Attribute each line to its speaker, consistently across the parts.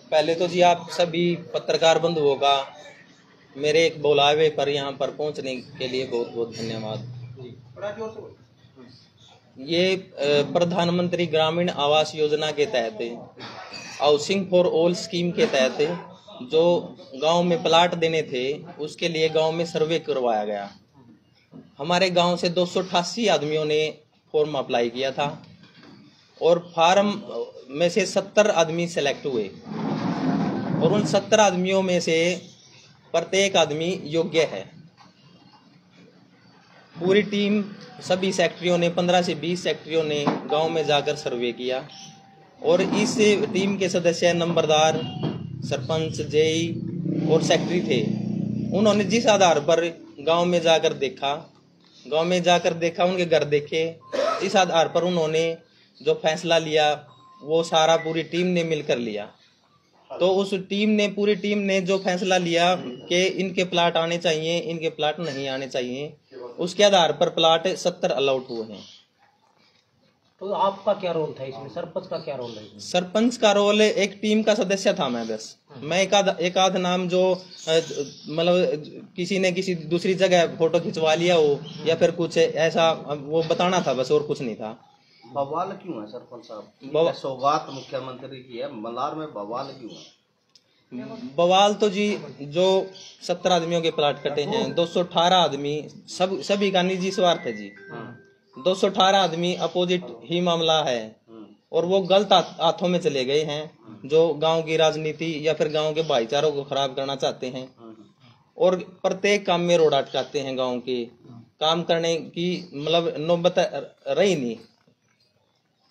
Speaker 1: पहले तो जी आप सभी पत्रकार बंधुओं का मेरे एक बुलावे पर यहाँ पर पहुँचने के लिए बहुत बहुत धन्यवाद। ये प्रधानमंत्री ग्रामीण आवास योजना के तहत हाउसिंग फॉर ऑल स्कीम के तहत जो गांव में प्लाट देने थे उसके लिए गांव में सर्वे करवाया गया। हमारे गांव से 288 आदमियों ने फॉर्म अप्लाई किया था और फार्म में से 70 आदमी सेलेक्ट हुए और उन 70 आदमियों में से प्रत्येक आदमी योग्य है। पूरी टीम सभी सेक्रेटरियों ने 15 से 20 सेक्रेटरियों ने गांव में जाकर सर्वे किया और इस टीम के सदस्य नंबरदार, सरपंच, जेई और सेक्रेटरी थे। उन्होंने जिस आधार पर गांव में जाकर देखा उनके घर देखे, इस आधार पर उन्होंने जो फैसला लिया वो सारा पूरी टीम ने मिलकर लिया। तो उस पूरी टीम ने जो फैसला लिया कि इनके प्लाट आने चाहिए, इनके प्लाट नहीं आने चाहिए, उसके आधार पर प्लाट 70 अलाउट हुए हैं।
Speaker 2: तो आपका क्या रोल था इसमें? सरपंच का क्या रोल है?
Speaker 1: सरपंच का रोल एक टीम का सदस्य था मैं बस। मैं एक आध नाम जो मतलब किसी ने किसी दूसरी जगह फोटो खिंचवा लिया हो या फिर कुछ ऐसा वो बताना था बस, और कुछ नहीं था।
Speaker 3: बवाल क्यों है सरपंच साहब? सौगात मुख्यमंत्री की है, मलार में बवाल क्यों है?
Speaker 1: बवाल तो जी जो 70 आदमियों के प्लाट कटे हैं, 218 आदमी सभी का निजी स्वार्थ है जी। 218 आदमी अपोजिट ही मामला है और वो गलत हाथों में चले गए हैं जो गांव की राजनीति या फिर गांव के भाईचारों को खराब करना चाहते हैं और प्रत्येक काम में रोड अटकाते हैं। गांव के काम करने की मतलब नौबत रही नहीं।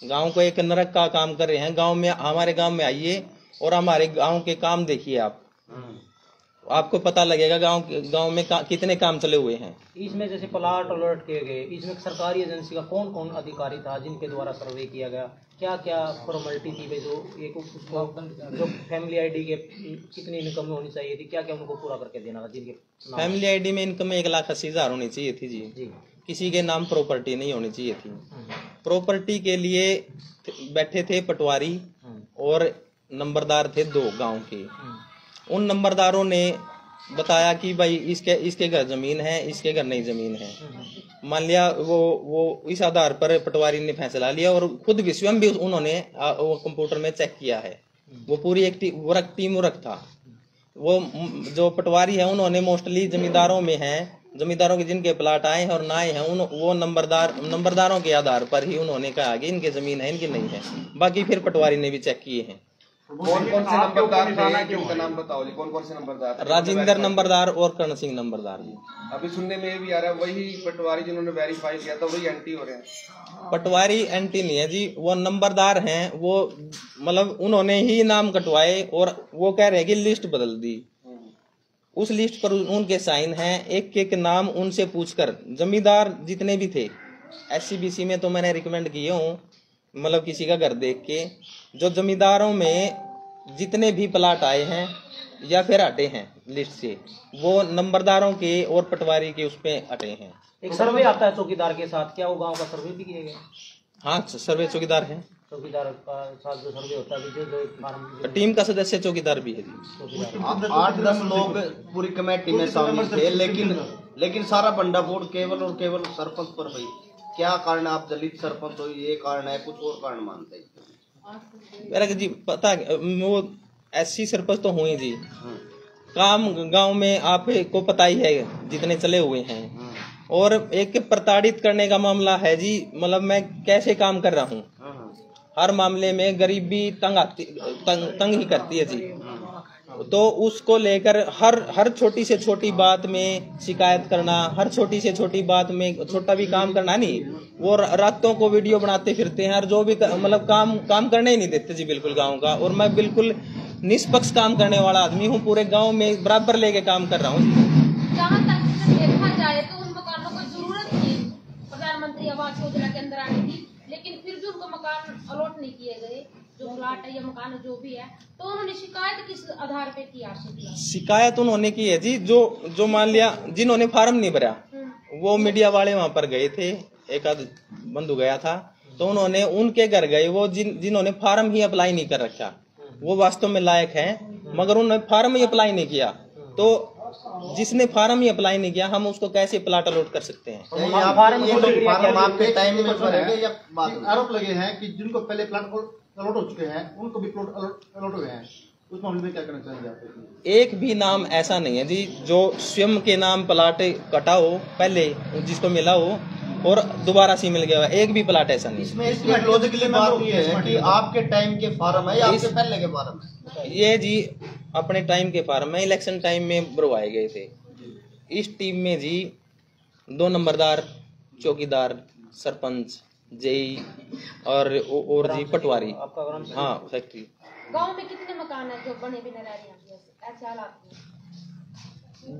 Speaker 1: गांव को एक नरक का काम कर रहे हैं। हमारे गांव में आइए और हमारे गांव के काम देखिए आप, आपको पता लगेगा गांव में कितने काम चले हुए हैं।
Speaker 2: इसमें जैसे प्लाट अलर्ट किए गए, इसमें सरकारी एजेंसी का कौन कौन अधिकारी था जिनके द्वारा सर्वे किया गया? क्या क्या फॉर्मेलिटी थी? जो फैमिली आईडी के कितनी इनकम होनी चाहिए थी, क्या क्या उनको पूरा करके देना था? जिनके
Speaker 1: फैमिली आईडी में इनकम 1,80,000 होनी चाहिए थी जी। किसी के नाम प्रॉपर्टी नहीं होनी चाहिए थी। प्रॉपर्टी के लिए बैठे थे पटवारी और नंबरदार थे 2 गांव के। उन नंबरदारों ने बताया कि भाई इसके घर जमीन है, इसके घर नहीं जमीन है। मान लिया वो इस आधार पर पटवारी ने फैसला लिया और खुद स्वयं भी उन्होंने वो कंप्यूटर में चेक किया है। वो पूरी एक टीम वर्क था। वो जो पटवारी है उन्होंने मोस्टली जमींदारों के जिनके प्लाट आए हैं और ना आए हैं वो नंबरदारों के आधार पर ही उन्होंने कहा कि इनके जमीन है, इनकी नहीं है। बाकी फिर पटवारी ने भी चेक किए हैं।
Speaker 4: कौन कौन से नंबरदार थे? उनका नाम बताओ जी। कौन कौन से नंबरदार थे?
Speaker 1: राजेंद्र नंबरदार और कर्ण सिंह नंबरदार जी।
Speaker 4: अभी सुनने में भी आ रहा है वही पटवारी जिन्होंने वेरीफाई किया था वही एंटी हो रहे हैं।
Speaker 1: पटवारी एंटी नहीं है जी, वो नंबरदार हैं। वो मतलब उन्होंने ही नाम कटवाए और वो कह रहे हैं कि लिस्ट बदल दी। उस लिस्ट पर उनके साइन हैं। एक नाम उनसे पूछकर जमींदार जितने भी थे SCBC में तो मैंने रिकमेंड किए हूँ, मतलब किसी का घर देख के जो जमींदारों में जितने भी प्लाट आए हैं या फिर हटे हैं लिस्ट से, वो नंबरदारों के और पटवारी के उस पे हटे हैं।
Speaker 2: एक सर्वे आता है चौकीदार के साथ, क्या वो गांव का सर्वे भी किया गया?
Speaker 1: हाँ, सर्वे चौकीदार है।
Speaker 2: चौकीदार का साथ जो सर्वे होता है
Speaker 1: टीम का सदस्य चौकीदार भी है जी।
Speaker 3: 8-10 लोग पूरी कमेटी में शामिल थे, लेकिन सारा बंडा बोर्ड केवल सरपंच पर हुई। क्या कारण? आप दलित सरपंच हो, ये कारण है? कुछ और कारण मानते हैं?
Speaker 1: मेरा जी पता वो SC सरपंच तो हुए जी। काम गांव में आपको पता ही है जितने चले हुए हैं और एक प्रताड़ित करने का मामला है जी। मतलब मैं कैसे काम कर रहा हूँ, हर मामले में गरीबी तंग ही करती है जी। तो उसको लेकर हर छोटी से छोटी बात में शिकायत करना, हर छोटी से छोटी बात में छोटा भी काम करना नहीं। वो रातों को वीडियो बनाते फिरते हैं और जो भी मतलब काम करने ही नहीं देते जी बिल्कुल गांव का। और मैं बिल्कुल निष्पक्ष काम करने वाला आदमी हूँ, पूरे गांव में बराबर लेके काम कर रहा हूँ।
Speaker 5: जहाँ तक देखा जाए तो उन मकानों को जरूरत थी प्रधानमंत्री आवास योजना के अंदर आने की, लेकिन फिर भी उनको मकान अलॉट नहीं किए गए। जो प्लाट है या मकान जो भी है, तो उन्होंने शिकायत किस आधार पे की?
Speaker 1: शिकायत उन्होंने की है जी जो मान लिया जिन्होंने फार्म नहीं भरा वो मीडिया वाले वहां पर गए थे, एक आध बंधु गया था। तो उन्होंने उनके घर गए, वो जिन्होंने फार्म ही अप्लाई नहीं कर रखा, वो वास्तव में लायक हैं मगर उन्होंने फार्म ही अप्लाई नहीं किया। तो जिसने फार्म ही अप्लाई नहीं किया हम उसको कैसे प्लाट अलॉट कर सकते हैं?
Speaker 6: आरोप लगे हैं कि जिनको पहले प्लाट अलॉट हो चुके हैं उनको भी प्लॉट अलॉट हुए हैं, उस मामले में क्या करना चाहेंगे आप?
Speaker 1: एक भी नाम ऐसा नहीं है जी जो स्वयं के नाम प्लाट कटा हो पहले जिसको मिला हो और दोबारा से मिल गया, एक भी प्लाट ऐसा नहीं।
Speaker 3: इसमें लॉजिकली बात ये है कि आपके टाइम के फार्म है या आपके पहले के फार्म है?
Speaker 1: ये जी अपने टाइम के फार्म में इलेक्शन टाइम में भरवाए गए थे। इस टीम में जी 2 नंबरदार, चौकीदार, सरपंच, जेई और जी पटवारी। हाँ फैक्ट्री।
Speaker 5: गांव में कितने मकान है जो बने बिना रह रहे हैं ऐसे हालात में?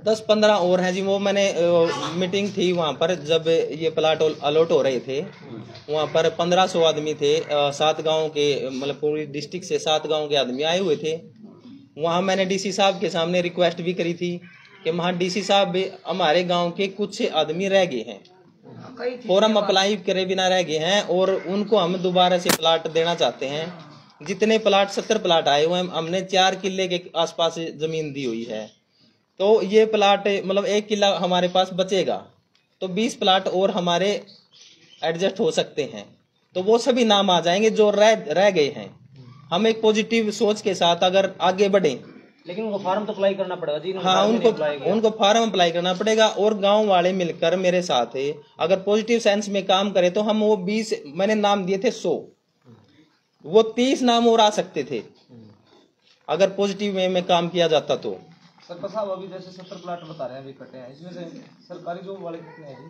Speaker 1: 10-15 और हैं जी। वो मैंने मीटिंग थी वहाँ पर जब ये प्लाट अलॉट हो रहे थे, वहाँ पर 1500 आदमी थे, 7 गांव के, मतलब पूरी डिस्ट्रिक्ट से 7 गांव के आदमी आए हुए थे। वहाँ मैंने डीसी साहब के सामने रिक्वेस्ट भी करी थी कि वहाँ डीसी साहब हमारे गांव के कुछ आदमी रह गए हैं, फॉर्म अप्लाई करे बिना रह गए हैं और उनको हम दोबारा से प्लाट देना चाहते हैं। जितने प्लाट 70 प्लाट आए हुए हैं, हमने 4 किले के आसपास जमीन दी हुई है, तो ये प्लाट मतलब 1 किला हमारे पास बचेगा, तो 20 प्लाट और हमारे एडजस्ट हो सकते हैं, तो वो सभी नाम आ जाएंगे जो रह गए हैं। हम एक पॉजिटिव सोच के साथ अगर आगे बढ़े,
Speaker 2: लेकिन उनको फार्म तो अप्लाई करना पड़ेगा जी।
Speaker 1: हाँ उनको फार्म अप्लाई करना पड़ेगा और गांव वाले मिलकर मेरे साथ है, अगर पॉजिटिव सेंस में काम करें तो हम वो 20 मैंने नाम दिए थे 100, वो 30 नाम और आ सकते थे अगर पॉजिटिव वे में काम किया जाता तो।
Speaker 7: सरपंच साहब अभी जैसे 70 प्लाट बता रहे हैं अभी कटे हैं, इसमें से सरकारी जॉब वाले कितने हैं जी?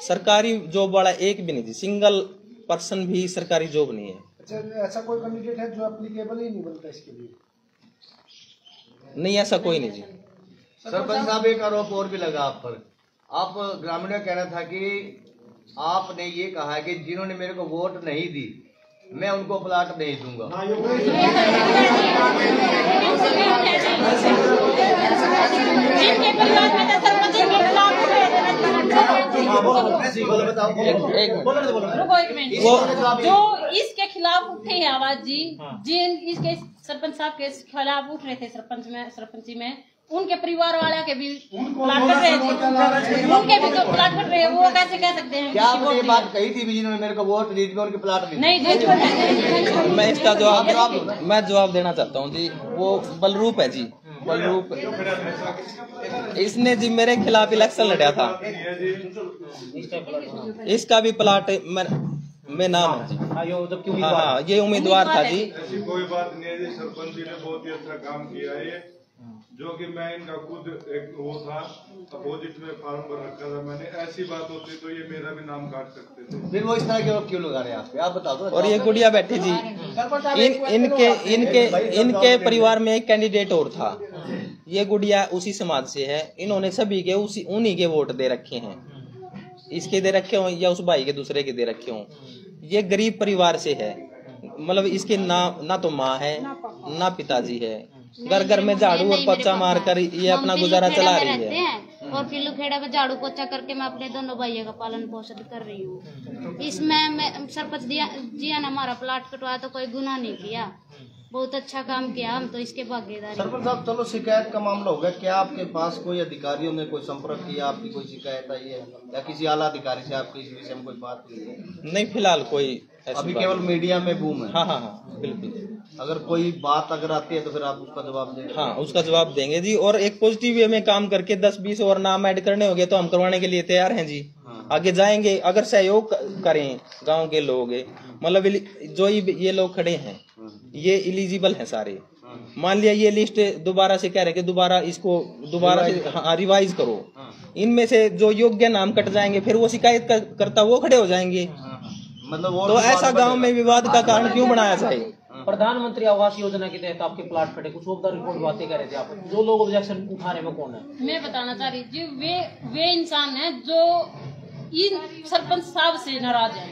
Speaker 1: सरकारी जॉब वाला एक भी नहीं जी, सिंगल पर्सन भी सरकारी जॉब नहीं है।
Speaker 6: अच्छा, ऐसा कोई कैंडिडेट है जो एप्लीकेबल ही नहीं बनता इसके लिए?
Speaker 1: नहीं, ऐसा कोई नहीं जी।
Speaker 3: सरपंच साहब एक आरोप और भी लगा आप पर। आप ग्रामीणों का कहना था कि आपने ये कहा कि जिन्होंने मेरे को वोट नहीं दी मैं उनको प्लाट नहीं दूंगा।
Speaker 8: जो इसके खिलाफ उठे हैं आवाज जी, जिन इसके सरपंच साहब के खिलाफ उठ रहे थे सरपंची में उनके परिवार वाले के भी प्लाट कट रहे थे, उनके भी तो प्लाट कट रहे हैं, वो कैसे कह सकते हैं?
Speaker 3: क्या आपने ये बात कही थी जिन्होंने मेरे को वोट दी थी उनके प्लाट
Speaker 1: नहीं? मैं इसका जवाब देना चाहता हूँ जी। वो बलरूप है जी, बलरूप इसने जी मेरे खिलाफ इलेक्शन लड़ा था, इसका भी प्लाट में नाम है जी। हाँ ये उम्मीदवार था जी।
Speaker 9: ऐसी कोई बात नहीं है जी, सरपंच जी ने बहुत ही अच्छा काम किया है, जो कि मैं इनका खुद एक वो था अपोजिट में फार्म भर रखा था मैंने। ऐसी बात होती तो ये मेरा भी नाम काट सकते थे।
Speaker 3: फिर वो इस तरह के क्यों लगा रहे हैं आप बता दो। और
Speaker 1: ये गुड़िया बैठी जी, इनके परिवार में एक कैंडिडेट और था, ये गुड़िया उसी समाज से है, इन्होंने सभी के उन्हीं के वोट दे रखे हैं, इसके दे रखे हो या उस भाई के दूसरे के दे रखे हो। ये गरीब परिवार से है, मतलब इसके ना तो माँ है ना पिताजी है, घर घर में झाड़ू और पोछा मार कर ये अपना गुजारा चला रही है।
Speaker 10: और फिर खेड़ा में झाड़ू पोछा करके मैं अपने दोनों भाइयों का पालन पोषण कर रही हूँ। इसमें मैं सरपंच जी ने हमारा प्लाट कटवाया तो कोई गुनाह नहीं किया, बहुत अच्छा काम किया, हम तो इसके भागीदार।
Speaker 3: सरपंच साहब चलो शिकायत का मामला हो गया, क्या आपके पास कोई अधिकारियों ने कोई संपर्क किया, आपकी कोई शिकायत आई है या किसी आला अधिकारी से आपकी इस विषय में कोई बात हुई है?
Speaker 1: नहीं, फिलहाल कोई
Speaker 3: अभी केवल मीडिया में बूम है।
Speaker 1: हाँ बिल्कुल।
Speaker 3: अगर कोई बात अगर आती है तो फिर आप उसका जवाब देंगे?
Speaker 1: हाँ उसका जवाब देंगे जी। और एक पॉजिटिव वे में काम करके 10-20 और नाम ऐड करने होंगे तो हम करवाने के लिए तैयार हैं जी। आगे जाएंगे अगर सहयोग करें गांव के लोग, मतलब जो ये लोग खड़े हैं ये एलिजिबल हैं सारे। मान लिया ये लिस्ट दोबारा से कह रहे कि दोबारा से रिवाइज करो, इनमें से जो योग्य नाम कट जाएंगे फिर वो शिकायत करता वो खड़े हो जाएंगे।
Speaker 3: मतलब
Speaker 1: तो ऐसा गांव में विवाद का कारण क्यों बनाया जाए?
Speaker 2: प्रधानमंत्री आवास योजना के तहत आपके प्लाट कटे, कुछ ऑफ द रिकॉर्ड बातें कह रहे थे आप, जो लोग ऑब्जेक्शन उठा रहे हैं वो कौन है?
Speaker 8: मैं बताना चाह रही जी, वे इंसान है जो इन सरपंच साहब से नाराज है,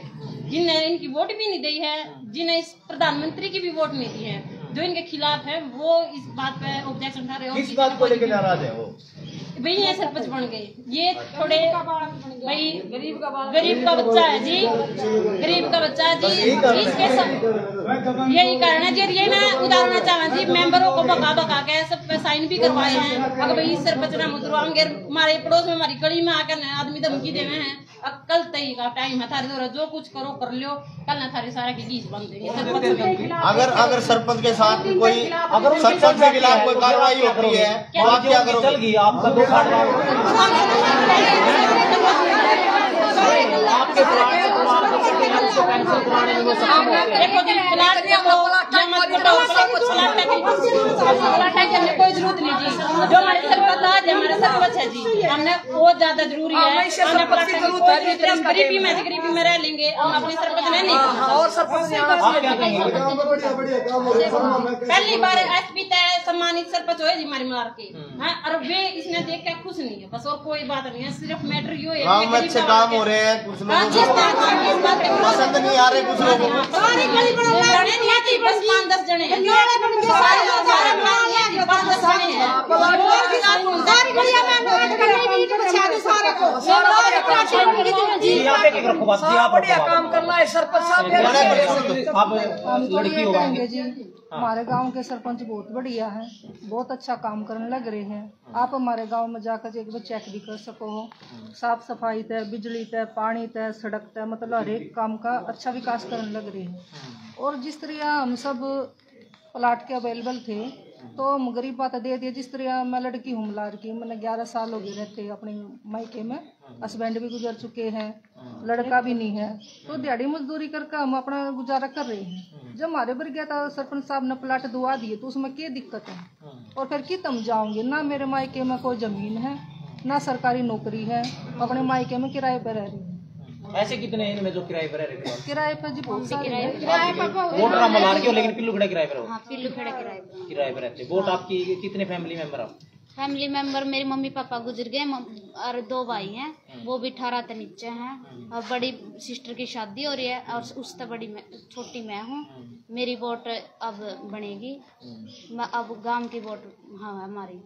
Speaker 8: जिन्हें इनकी वोट भी नहीं दी है, जिन्हें इस प्रधानमंत्री की भी वोट नहीं दी है, जो इनके खिलाफ है वो इस बात पे ऑब्जेक्शन उठा रहे हैं।
Speaker 3: किस बात को लेकर नाराज है वो?
Speaker 8: भाई ये सरपंच बन गए, ये थोड़े भाई गरीब का बच्चा है जी, गरीब का बच्चा है जी, इसके यही कारण है जी। ये ना उदाहरण चाहना जी, मेंबरों को बका के सब पे साइन भी करवाए हैं। अगर भाई सरपंच ना मुद्रवाएंगे, हमारे पड़ोस में हमारी गली में आकर आदमी धमकी देवे हैं, अब कल तय का टाइम है थारे द्वारा जो कुछ करो कर लियो, कल ना थारे सारा की गीस बन देंगे।
Speaker 3: अगर सरपंच के साथ कोई सरपंच के खिलाफ कोई कार्रवाई होती है तो आप क्या करोगे?
Speaker 2: आपका दो आपके
Speaker 8: कोई जरूरत नहीं जी, जो हमारे सरपंच आज हमारे सरपंच है जी, हमने बहुत ज्यादा जरूरी है, गरीबी में रह लेंगे, हम अपने सरपंच नहीं
Speaker 2: और सरपंच
Speaker 8: पहली बार एसपी तय सम्मानित सरपंच हुए जी हमारे मार के, और वे इसने देख के खुश नहीं है, बस और कोई बात नहीं है, सिर्फ मैटर यो है
Speaker 3: गाँव में अच्छे काम हो रहे हैं, कुछ लोगों को पसंद नहीं आ रहे, कुछ लोगों को
Speaker 8: बस 5-10 जने
Speaker 2: बढ़िया काम करना है सरपंच साहब।
Speaker 11: आप लड़की हो जी, हमारे गांव के सरपंच बहुत बढ़िया है, बहुत अच्छा काम करने लग रहे हैं। आप हमारे गांव में जाकर एक बार चेक भी कर सको हो, साफ सफाई तय, बिजली तय, पानी तय, सड़क तय, मतलब हर एक काम का अच्छा विकास करने लग रहे हैं। और जिस तरह हम सब प्लाट के अवेलेबल थे तो हम गरीब बात दे दिए। जिस तरह मैं लड़की हूँ मलार की, मैंने 11 साल हो गए रहते अपने मायके में, हस्बैंड भी गुजर चुके हैं, लड़का भी नहीं है, तो दिहाड़ी मजदूरी करके हम अपना गुजारा कर रहे हैं। जब हमारे पर गया था सरपंच साहब ने प्लाट दुआ दिए तो उसमें क्या दिक्कत है? और फिर कि तुम जाओगे ना, मेरे मायके में कोई जमीन है ना सरकारी नौकरी है, अपने मायके में किराए पर रह रही है।
Speaker 2: ऐसे कितने हैं इनमें जो किराए पर रह रहे हैं?
Speaker 11: किराए पर जी बहुत सारे
Speaker 2: वोट ना मलार के हो, लेकिन पिल्लू खड़ा किराए पर हो?
Speaker 10: हाँ, पिल्लू खड़ा
Speaker 2: किराए पर रहते। वोट आपकी कितने फैमिली मेंबर आप?
Speaker 10: फैमिली मेंबर मेरे मम्मी पापा गुजर गए और 2 भाई हैं, वो भी 18 से नीचे हैं, और बड़ी सिस्टर की शादी हो रही है, और उससे बड़ी छोटी मैं हूँ। मेरी वोट अब बनेगी, अब गांव की वोट हाँ हमारी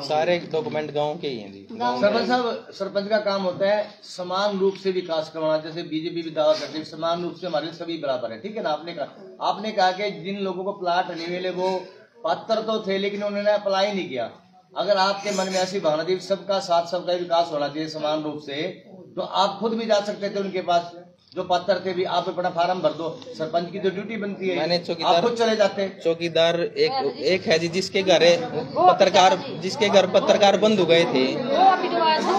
Speaker 1: सारे डॉक्यूमेंट गांव के ही हैं जी।
Speaker 3: सरपंच साहब, सरपंच का काम होता है समान रूप से विकास करवाना। जैसे बीजेपी भी दावा करती है समान रूप से हमारे सभी बराबर है, ठीक है ना? आपने कहा कि जिन लोगों को प्लाट नहीं मिले वो पात्र तो थे लेकिन उन्होंने अप्लाई नहीं किया। अगर आपके मन में ऐसी भावना थी सबका साथ सबका विकास होना चाहिए समान रूप से, तो आप खुद भी जा सकते थे उनके पास, जो पात्र थे भी, आप अपना फार्म भर दो। सरपंच की तो ड्यूटी बनती है,
Speaker 1: मैंने
Speaker 3: आप खुद चले जाते।
Speaker 1: चौकीदार एक है जी, जिसके घर पत्रकार बंधु गए थे,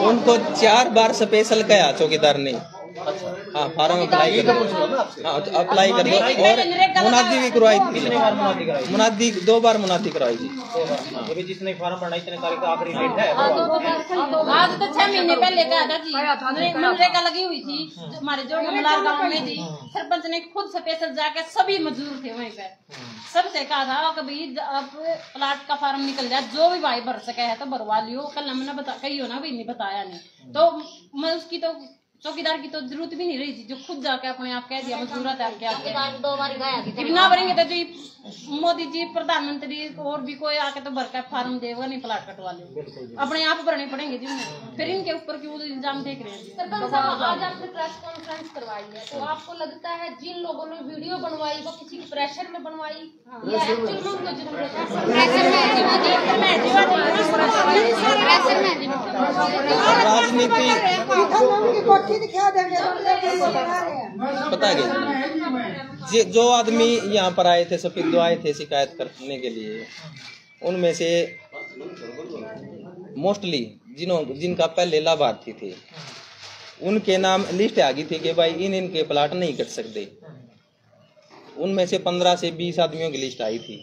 Speaker 1: उनको 4 बार स्पेशल कहा चौकीदार ने, हाँ फार्म अप्लाई कर दो, अप्लाई कर दो, और मुनादी भी करवाई थी, मुनादी 2 बार मुनादी करवाई थी।
Speaker 2: अभी जिसने फार्म भरना इतने तारीख का आखिरी डेट है।
Speaker 8: आज तो 6 महीने पहले कहा था जी, मनरेगा लगी हुई थी हमारे जो मलार गाँव में जी, सरपंच ने खुद स्पेशल जाके सभी मजदूर थे वहीं पे, सबसे कहा था कभी अब प्लाट का फार्म निकल जाए, जो भी भाई भर सके है तो भरवा लियो। कल हमने कही हो ना भाई, नहीं बताया नहीं, तो मैं उसकी तो चौकीदार की तो जरूरत भी नहीं रही थी, जो खुद जाके अपने आप कह दिया मजदूरत है आपके
Speaker 10: 2 बार गया
Speaker 8: ना भरेंगे तो जी मोदी जी प्रधानमंत्री और भी कोई आके तो भर का फार्म देगा नहीं, प्लाट कटवा ले, अपने आप भरने पड़ेंगे जी उन्हें। फिर इनके ऊपर क्यों इल्जाम देख रहे हैं?
Speaker 5: सरपंच साहब, आज आपने प्रेस कॉन्फ्रेंस करवाई है, तो आपको लगता है जिन लोगों ने वीडियो बनवाई वो किसी के प्रेशर में बनवाई या एक्चुअल में उनको जरूरत
Speaker 1: पता है जो आदमी यहाँ पर आए थे, सफेद आए थे शिकायत करने के लिए, उनमें से मोस्टली जिनका पहले लाभार्थी थे उनके नाम लिस्ट आ गई थी कि भाई इनके प्लाट नहीं कट सकते। उनमें से 15 से 20 आदमियों की लिस्ट आई थी।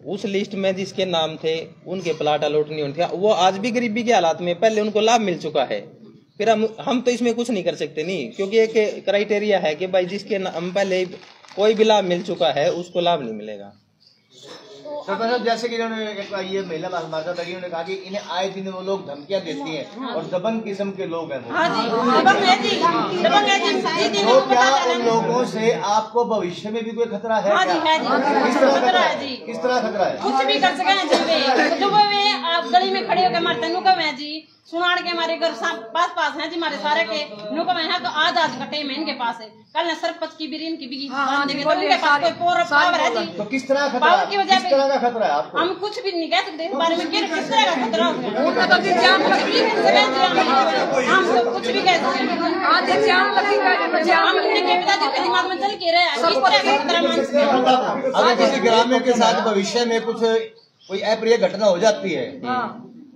Speaker 1: उस लिस्ट में जिसके नाम थे उनके प्लाट अलॉट नहीं होते, वो आज भी गरीबी के हालात में, पहले उनको लाभ मिल चुका है। फिर हम तो इसमें कुछ नहीं कर सकते नहीं, क्योंकि एक क्राइटेरिया है कि भाई जिसके हम पहले कोई भी लाभ मिल चुका है उसको लाभ नहीं मिलेगा।
Speaker 5: तो
Speaker 3: सरपंच साहब, जैसे कि इन्होंने ये महिला माता लगी, उन्होंने कहा कि इन्हें आए दिन वो लोग धमकियां देती हैं और दबंग किस्म के लोग हैं वो। तो क्या उन लोगों से आपको भविष्य में भी कोई खतरा है? किस तरह खतरा है? किस तरह खतरा है?
Speaker 8: कुछ भी कर सके आप गली में खड़े होकर हमारे तनु कम है जी, सुनाड़ के हमारे घर पास हैं जी, हमारे सारे के नुक में है तो आज कटे में इनके पास है, कल सरपंच की भी इनकी भी उनके पास कोई पावर है जी।
Speaker 3: तो किस तरह खतरा है? किस तरह का खतरा है आपको?
Speaker 8: हम कुछ भी नहीं कह सकते इस बारे में, किस तरह का खतरा हम तो कुछ भी कह सकते हम दिमाग में चल के रहे।
Speaker 3: अगर किसी ग्रामीण के साथ भविष्य में कुछ कोई अप्रिय घटना हो जाती है,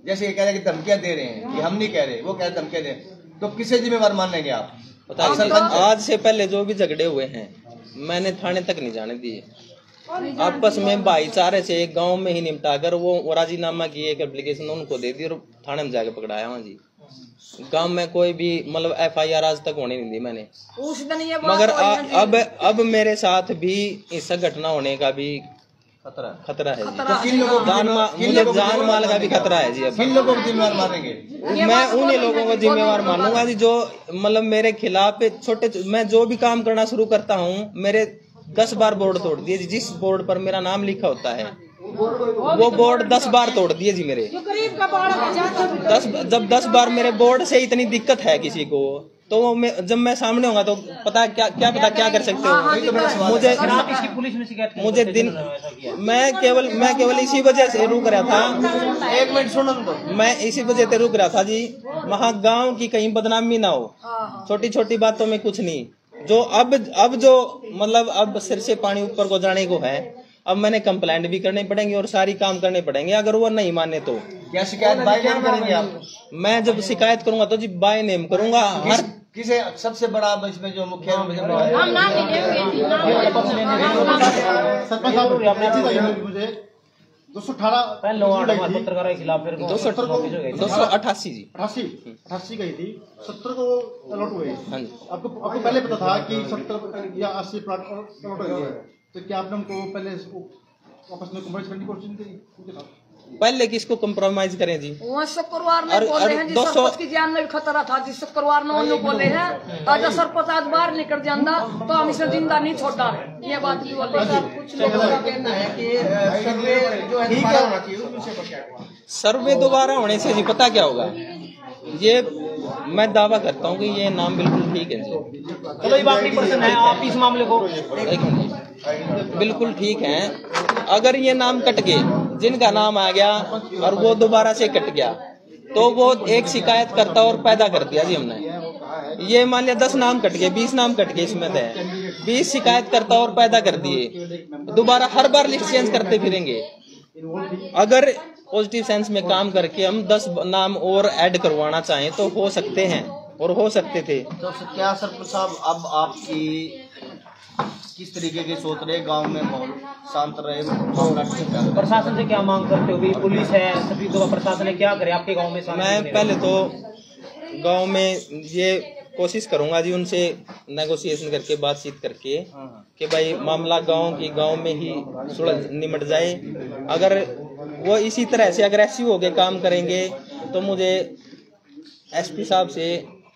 Speaker 3: जैसे ये कह रहे हैं कि धमकियां दे रहे हैं, ये हम नहीं कह रहे, वो कह रहे धमकियां दे, तो किसे जिम्मेवार मानेंगे आप?
Speaker 1: आज से पहले जो भी झगड़े हुए हैं मैंने थाने तक नहीं जाने दिए, आपस में भाईचारे से एक गांव में ही निपटाकर वो राजीनामा की एक एप्लीकेशन उनको दे दी और थाने में जाके पकड़ाया वहाँ जी। गांव में कोई भी मतलब FIR आज तक होने नहीं दी मैंने, मगर अब मेरे साथ भी इस घटना होने का भी खतरा है जी। तो मुझे जान माल का भी खतरा है जी। अब
Speaker 3: किन लोगों को जिम्मेवार मानेंगे?
Speaker 1: मैं उन्हीं लोगों को जिम्मेवार मानूंगा जी जो मतलब मेरे खिलाफ छोटे, मैं जो भी काम करना शुरू करता हूँ मेरे 10 बार बोर्ड तोड़ दिए जी। जिस बोर्ड पर मेरा नाम लिखा होता है वो बोर्ड 10 बार तोड़ दिए जी मेरे। जब 10 बार मेरे बोर्ड से इतनी दिक्कत है किसी को, तो जब मैं सामने होगा तो पता क्या कर सकते हो। मुझे दिन मैं केवल इसी वजह से रुक रहा था।
Speaker 3: एक मिनट सुनो तो,
Speaker 1: मैं इसी वजह से रुक रहा था जी, वहाँ गांव की कहीं बदनामी ना हो, छोटी छोटी बातों में कुछ नहीं। जो अब जो मतलब अब सिर से पानी ऊपर को जाने को है, अब मैंने कंप्लेंट भी करनी पड़ेंगी और सारी काम करने पड़ेंगे। अगर वो नहीं माने तो
Speaker 3: क्या शिकायत बाय नेम करेंगे आप?
Speaker 1: मैं जब शिकायत करूंगा तो जी बाय नेम करूंगा। हर
Speaker 3: किसे सबसे बड़ा इसमें जो मुख्य
Speaker 6: मुझे 218
Speaker 2: पत्रकारों के खिलाफ
Speaker 1: 288 जी
Speaker 6: 88 गई थी, 70 को अलॉट हुए। आपको पहले पता था कि 70 या 80 प्लॉट अलॉट हो गए, तो क्या आपने उनको पहले वापस में कॉम्प्रोमाइज करने की कोशिश की?
Speaker 1: पहले किसको कॉम्प्रोमाइज करें जी?
Speaker 11: वो शुक्रवार में बोले हैं जी, सरपंच की जान में भी खतरा था जी। शुक्रवार में उन्होंने बोले हैं अगर सरपंच आज बाहर निकल जाता तो हम इसे जिंदा नहीं छोड़ा, ये बात भी बोले। कुछ लोगों का कहना है कि
Speaker 1: सर्वे दोबारा होने से जी पता क्या होगा, ये मैं दावा करता हूँ कि ये नाम बिल्कुल ठीक है जी।
Speaker 2: चलो ये आखिरी प्रश्न है, आप इस मामले को
Speaker 1: बिल्कुल ठीक है। अगर ये नाम कट गए, जिनका नाम आ गया और वो दोबारा से कट गया, तो वो एक शिकायत करता और पैदा कर दिया जी हमने। ये मान लिया 10 नाम कट गए, 20 नाम कट गए, इसमें 20 शिकायत करता और पैदा कर दिए, दोबारा हर बार लिस्ट चेंज करते फिरेंगे। अगर पॉजिटिव सेंस में काम करके हम 10 नाम और ऐड करवाना चाहें तो हो सकते हैं और हो सकते थे।
Speaker 3: तो क्या सरपंच साहब अब आपकी किस तरीके की सोच रहे, गांव में माहौल शांत रहे,
Speaker 2: प्रशासन से क्या मांग करते हो? पुलिस है, सभी तो प्रशासन है, क्या करे आपके गांव में?
Speaker 1: मैं पहले तो गांव में ये कोशिश करूंगा जी, उनसे नेगोशिएशन करके बातचीत करके कि भाई मामला गांव में ही सुलझ निमट जाए। अगर वो इसी तरह से अग्रेसिव होके काम करेंगे तो मुझे SP साहब से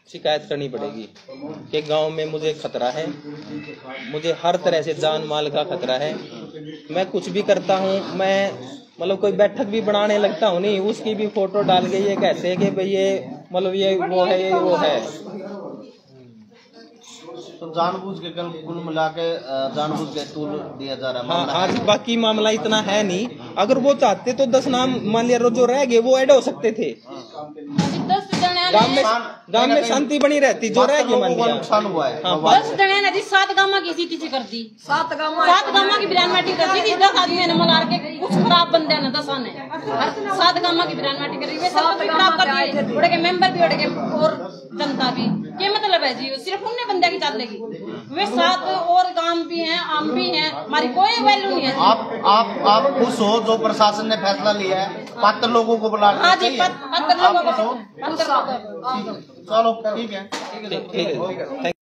Speaker 1: शिकायत करनी पड़ेगी कि गांव में मुझे खतरा है, मुझे हर तरह से जान माल का खतरा है। मैं कुछ भी करता हूँ, मैं मतलब कोई बैठक भी बनाने लगता हूँ नहीं, उसकी भी फोटो डाल के ये कहते हैं कि भाई ये मतलब ये वो है, ये वो है।
Speaker 3: तो जानबूझ के कुल मिला के जानबूझ के टूल दिया जा रहा है।
Speaker 1: हाँ जी, बाकी मामला इतना है नहीं। अगर वो चाहते तो 10 नाम मान लिया जो रह गए वो ऐड हो सकते थे, गांव में शांति बनी रहती। जो रह गए मान लिया
Speaker 3: नुकसान हुआ है।
Speaker 8: हाँ, 10 जने ने जी 7 गांव की सीटी कर दी, 7 गांव की बिरान माटी कर दी। 10 आदमी ने मलार के कुछ खराब बंदे ने 10 ने 7 गांव की बिरान माटी कर दी। वे सब भी खराब कर दिए, उड़ के मेंबर भी उड़ गए और जनता भी। क्या मतलब है जी, सिर्फ उनने बंदे की चलेगी। वे 7 और गांव भी हैं, आम भी हैं, हमारी कोई वैल्यू नहीं है जी।
Speaker 3: आप खुश हो जो प्रशासन ने फैसला लिया है, पात्र लोगों को बुला?
Speaker 8: हाँ जी, पात्र लोगों को।
Speaker 3: चलो ठीक है।